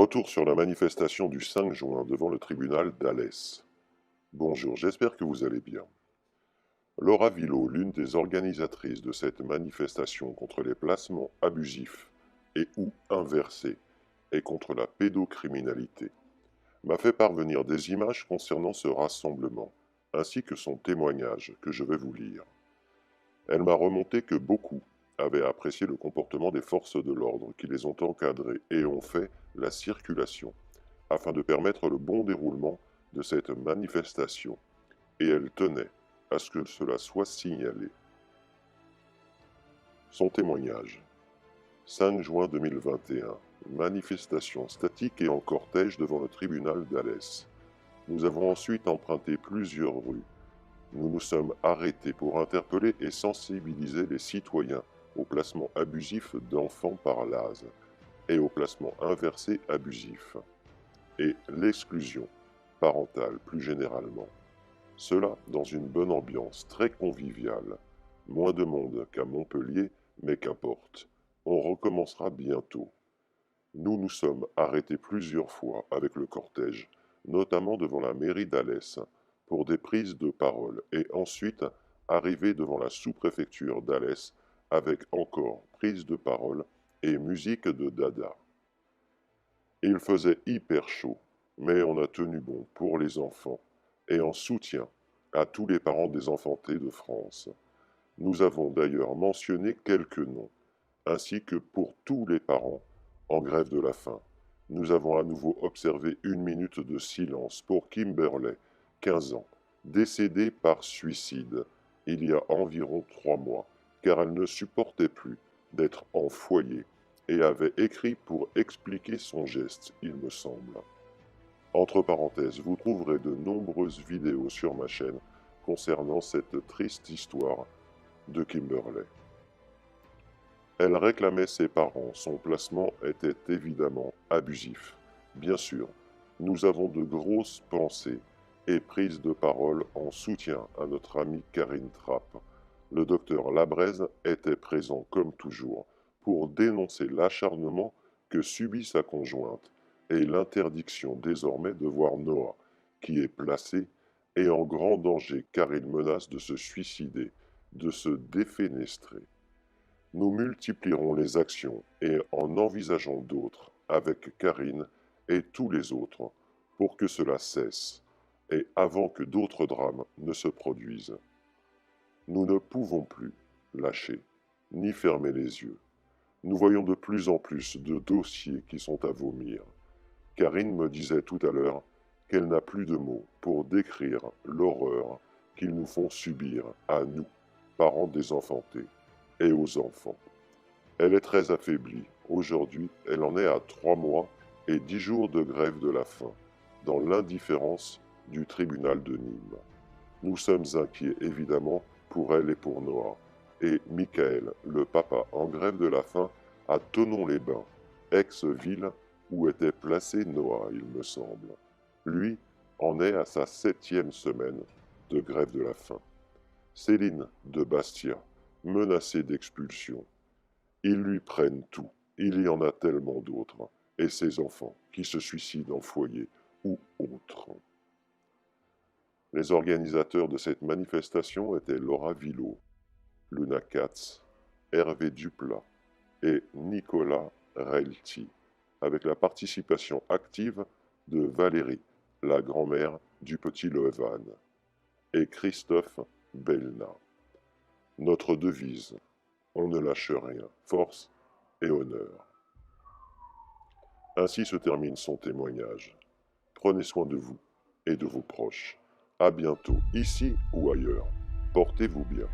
Retour sur la manifestation du 5 juin devant le tribunal d'Alès. Bonjour, j'espère que vous allez bien. Laura Villot, l'une des organisatrices de cette manifestation contre les placements abusifs et ou inversés et contre la pédocriminalité, m'a fait parvenir des images concernant ce rassemblement, ainsi que son témoignage que je vais vous lire. Elle m'a remonté que beaucoup avaient apprécié le comportement des forces de l'ordre qui les ont encadrés et ont fait la circulation afin de permettre le bon déroulement de cette manifestation, et elle tenait à ce que cela soit signalé. Son témoignage. 5 juin 2021. Manifestation statique et en cortège devant le tribunal d'Alès. Nous avons ensuite emprunté plusieurs rues. Nous nous sommes arrêtés pour interpeller et sensibiliser les citoyens au placement abusif d'enfants par l'ASE et au placement inversé abusif et l'exclusion parentale plus généralement. Cela dans une bonne ambiance très conviviale. Moins de monde qu'à Montpellier, mais qu'importe. On recommencera bientôt. Nous nous sommes arrêtés plusieurs fois avec le cortège, notamment devant la mairie d'Alès, pour des prises de parole, et ensuite arrivés devant la sous-préfecture d'Alès avec encore prise de parole et musique de dada. Il faisait hyper chaud, mais on a tenu bon pour les enfants et en soutien à tous les parents désenfantés de France. Nous avons d'ailleurs mentionné quelques noms, ainsi que pour tous les parents en grève de la faim. Nous avons à nouveau observé 1 minute de silence pour Kimberley, 15 ans, décédée par suicide il y a environ 3 mois, car elle ne supportait plus d'être en foyer et avait écrit pour expliquer son geste, il me semble. Entre parenthèses, vous trouverez de nombreuses vidéos sur ma chaîne concernant cette triste histoire de Kimberley. Elle réclamait ses parents, son placement était évidemment abusif. Bien sûr, nous avons de grosses pensées et prises de parole en soutien à notre amie Karine Trapp. Le docteur Labraise était présent comme toujours pour dénoncer l'acharnement que subit sa conjointe et l'interdiction désormais de voir Noah, qui est placé et en grand danger car il menace de se suicider, de se défenestrer. Nous multiplierons les actions et en envisageons d'autres avec Karine et tous les autres pour que cela cesse et avant que d'autres drames ne se produisent. Nous ne pouvons plus lâcher ni fermer les yeux. Nous voyons de plus en plus de dossiers qui sont à vomir. Karine me disait tout à l'heure qu'elle n'a plus de mots pour décrire l'horreur qu'ils nous font subir à nous, parents désenfantés, et aux enfants. Elle est très affaiblie. Aujourd'hui, elle en est à 3 mois et 10 jours de grève de la faim, dans l'indifférence du tribunal de Nîmes. Nous sommes inquiets, évidemment, pour elle et pour Noah. Et Michael, le papa en grève de la faim, à Thonon-les-Bains, ex-ville où était placé Noah, il me semble. Lui en est à sa 7e semaine de grève de la faim. Céline de Bastia, menacée d'expulsion. Ils lui prennent tout. Il y en a tellement d'autres. Et ses enfants qui se suicident en foyer ou autres. Les organisateurs de cette manifestation étaient Laura Villot, Luna Katz, Hervé Duplat et Nicolas Relti, avec la participation active de Valérie, la grand-mère du petit Levan, et Christophe Belna. Notre devise, on ne lâche rien, force et honneur. Ainsi se termine son témoignage. Prenez soin de vous et de vos proches. À bientôt, ici ou ailleurs. Portez-vous bien.